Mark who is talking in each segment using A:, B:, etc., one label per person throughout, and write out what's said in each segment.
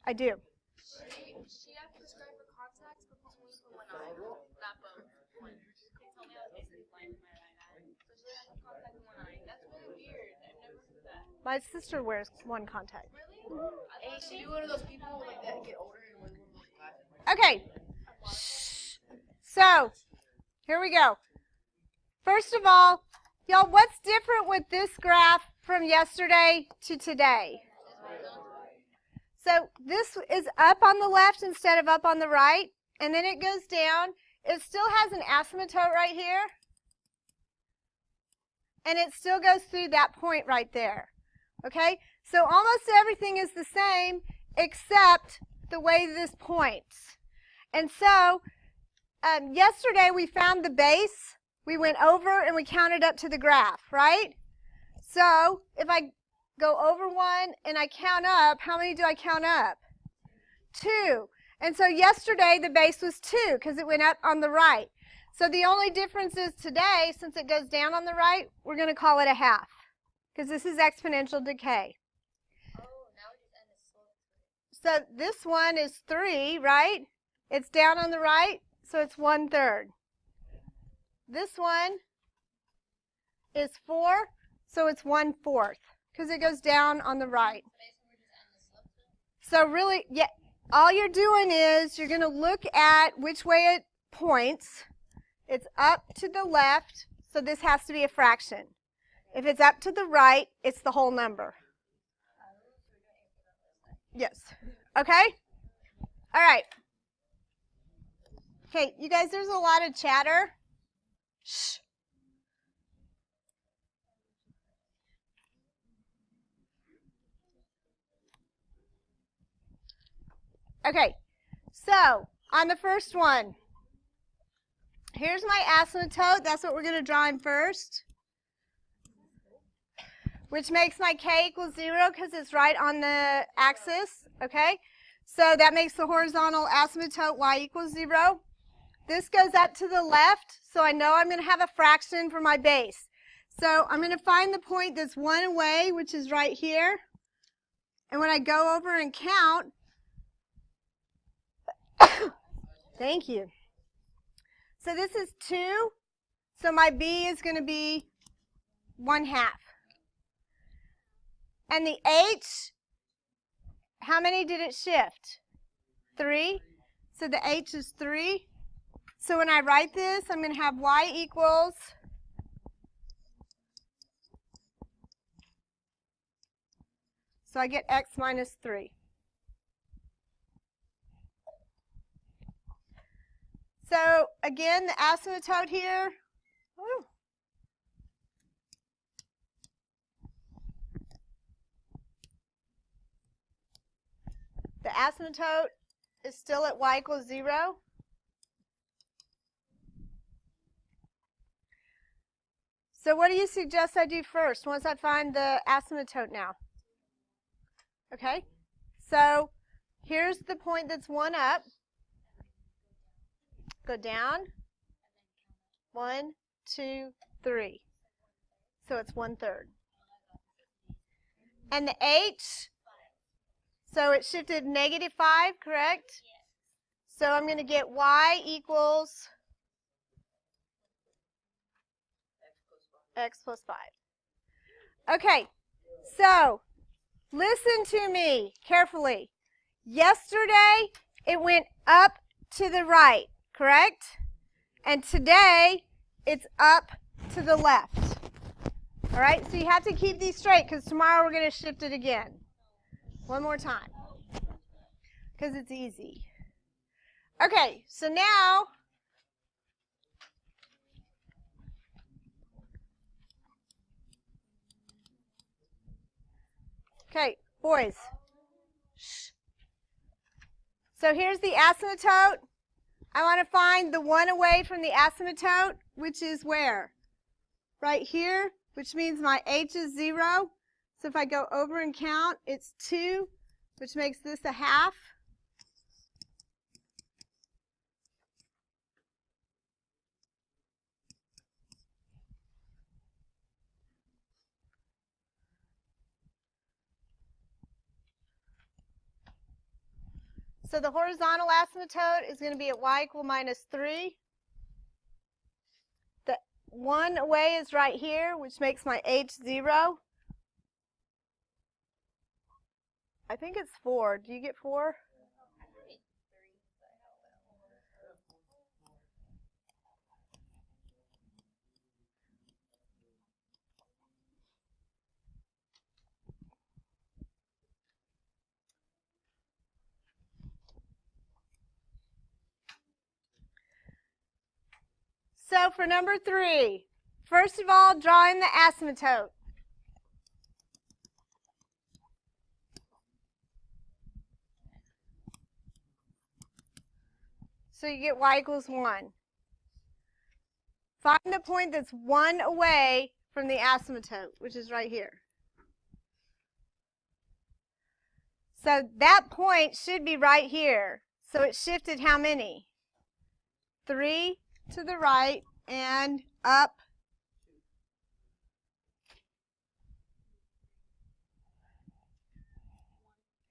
A: I do.
B: She has prescribed for contacts, but only for one eye, not both. One. They told me I was basically blind in my right eye, so she has a contact in one eye. That's really weird. I've never heard that.
A: My sister wears one contact.
B: Really? And she be one of those people like that get older and wears one of those glasses.
A: Okay. So, here we go. First of all, y'all, what's different with this graph from yesterday to today? So this is up on the left instead of up on the right, and then it goes down. It still has an asymptote right here, and it still goes through that point right there. Okay? So almost everything is the same except the way this points. And so yesterday we found the base. We went over and we counted up to the graph, right? So if I go over one and I count up, how many do I count up? 2. And so yesterday the base was 2 because it went up on the right. So the only difference is today, since it goes down on the right, we're going to call it a half because this is exponential decay. So this one is 3, right? It's down on the right, so it's 1/3. This one is 4, so it's 1/4 because it goes down on the right. So really, yeah, all you're doing is you're going to look at which way it points. It's up to the left, so this has to be a fraction. If it's up to the right, it's the whole number. Yes. Okay? All right. Okay, you guys, there's a lot of chatter. Shh. Okay, so on the first one, here's my asymptote. That's what we're going to draw in first, which makes my k equal 0 because it's right on the axis. Okay, so that makes the horizontal asymptote y equals 0. This goes up to the left, so I know I'm going to have a fraction for my base. So I'm going to find the point that's 1 away, which is right here. And when I go over and count, thank you. So this is 2, so my b is going to be 1/2. And the h, how many did it shift? 3. So the h is 3. So when I write this, I'm going to have y equals so I get x minus 3. So again, the asymptote here, the asymptote is still at y equals 0. So what do you suggest I do first once I find the asymptote now? Okay, so here's the point that's 1 up. Go down. 1, 2, 3. So it's 1/3. And the h, so it shifted -5, correct? So I'm going to get y equals x plus 5. Okay, so listen to me carefully. Yesterday, it went up to the right, correct? And today, it's up to the left. All right, so you have to keep these straight because tomorrow we're going to shift it again. One more time because it's easy. Okay, so now okay, boys. Shh. So here's the asymptote. I want to find the 1 away from the asymptote, which is where? Right here, which means my h is 0. So if I go over and count, it's 2, which makes this a half. So the horizontal asymptote is going to be at y equal minus 3. The one away is right here, which makes my h 0. I think it's 4. Do you get 4? So for number 3, first of all, draw in the asymptote. So you get y equals 1. Find the point that's 1 away from the asymptote, which is right here. So that point should be right here. So it shifted how many? 3 to the right and up.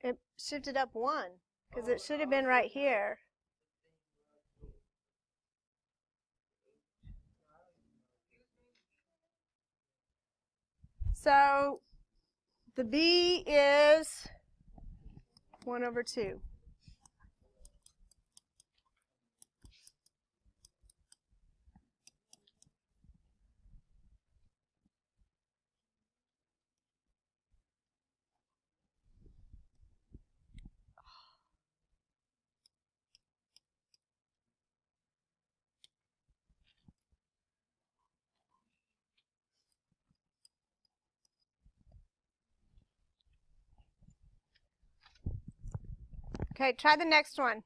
A: It shifted up 1 because it should have been right here. So the B is 1 over 2. Okay, try the next one.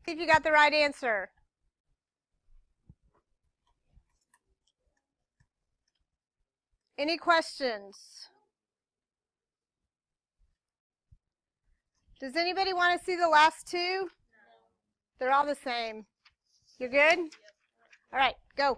A: See if you got the right answer. Any questions? Does anybody want to see the last two? No. They're all the same. You're good? Yep. All right, go.